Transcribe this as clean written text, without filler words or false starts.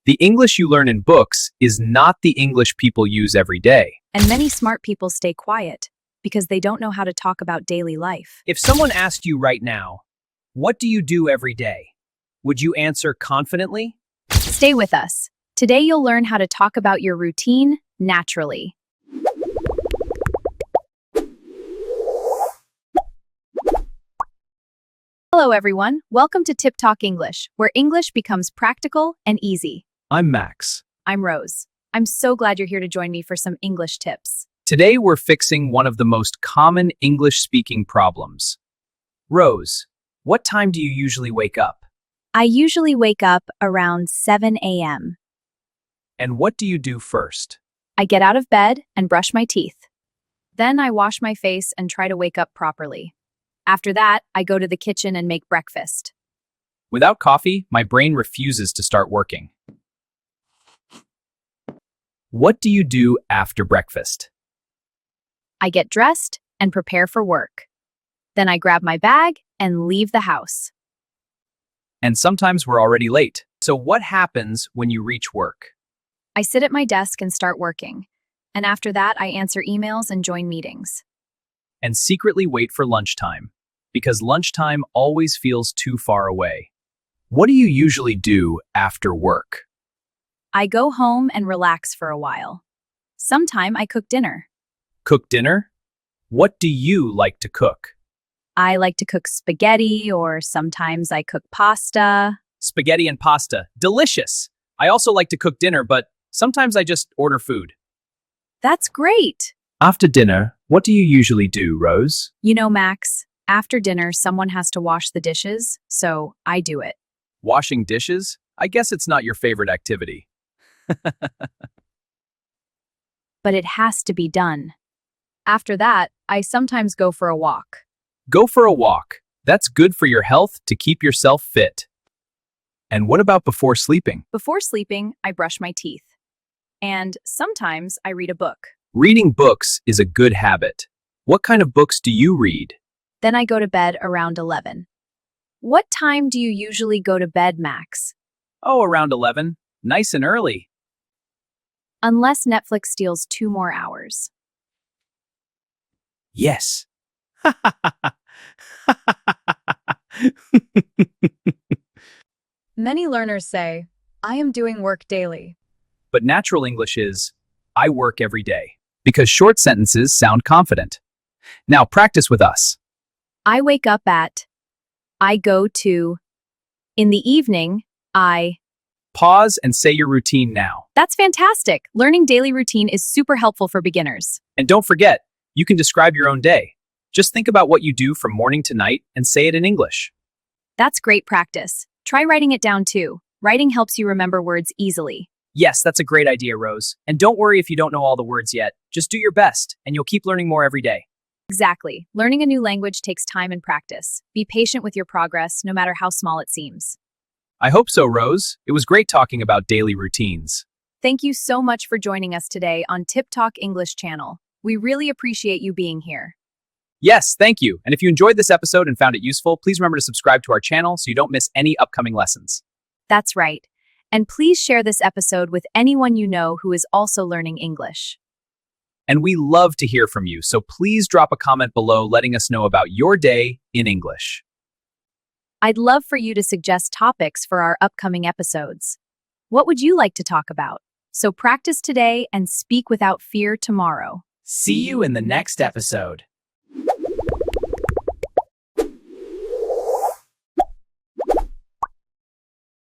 The English you learn in books is not the English people use every day. And many smart people stay quiet because they don't know how to talk about daily life. If someone asked you right now, what do you do every day? Would you answer confidently? Stay with us. Today you'll learn how to talk about your routine naturally. Hello everyone, welcome to Tiptalk English, where English becomes practical and easy. I'm Max. I'm Rose. I'm so glad you're here to join me for some English tips. Today we're fixing one of the most common English-speaking problems. Rose, what time do you usually wake up? I usually wake up around 7 a.m. And what do you do first? I get out of bed and brush my teeth. Then I wash my face and try to wake up properly. After that, I go to the kitchen and make breakfast. Without coffee, my brain refuses to start working. What do you do after breakfast? I get dressed and prepare for work. Then I grab my bag and leave the house. And sometimes we're already late. So what happens when you reach work? I sit at my desk and start working. And after that, I answer emails and join meetings. And secretly wait for lunchtime, because lunchtime always feels too far away. What do you usually do after work? I go home and relax for a while. Sometime I cook dinner. Cook dinner? What do you like to cook? I like to cook spaghetti, or sometimes I cook pasta. Spaghetti and pasta. Delicious! I also like to cook dinner, but sometimes I just order food. That's great! After dinner, what do you usually do, Rose? You know, Max, after dinner, someone has to wash the dishes, so I do it. Washing dishes? I guess it's not your favorite activity. But it has to be done. After that, I sometimes go for a walk. Go for a walk. That's good for your health to keep yourself fit. And what about before sleeping? Before sleeping, I brush my teeth. And sometimes I read a book. Reading books is a good habit. What kind of books do you read? Then I go to bed around 11. What time do you usually go to bed, Max? Oh, around 11. Nice and early. Unless Netflix steals 2 more hours. Yes. Many learners say, I am doing work daily. But natural English is, I work every day, because short sentences sound confident. Now practice with us. I wake up at. I go to. In the evening, I. Pause and say your routine now. That's fantastic. Learning daily routine is super helpful for beginners. And don't forget, you can describe your own day. Just think about what you do from morning to night and say it in English. That's great practice. Try writing it down too. Writing helps you remember words easily. Yes, that's a great idea, Rose. And don't worry if you don't know all the words yet. Just do your best, and you'll keep learning more every day. Exactly. Learning a new language takes time and practice. Be patient with your progress, no matter how small it seems. I hope so, Rose. It was great talking about daily routines. Thank you so much for joining us today on Tiptalk English channel. We really appreciate you being here. Yes, thank you. And if you enjoyed this episode and found it useful, please remember to subscribe to our channel so you don't miss any upcoming lessons. That's right. And please share this episode with anyone you know who is also learning English. And we love to hear from you, so please drop a comment below letting us know about your day in English. I'd love for you to suggest topics for our upcoming episodes. What would you like to talk about? So practice today and speak without fear tomorrow. See you in the next episode.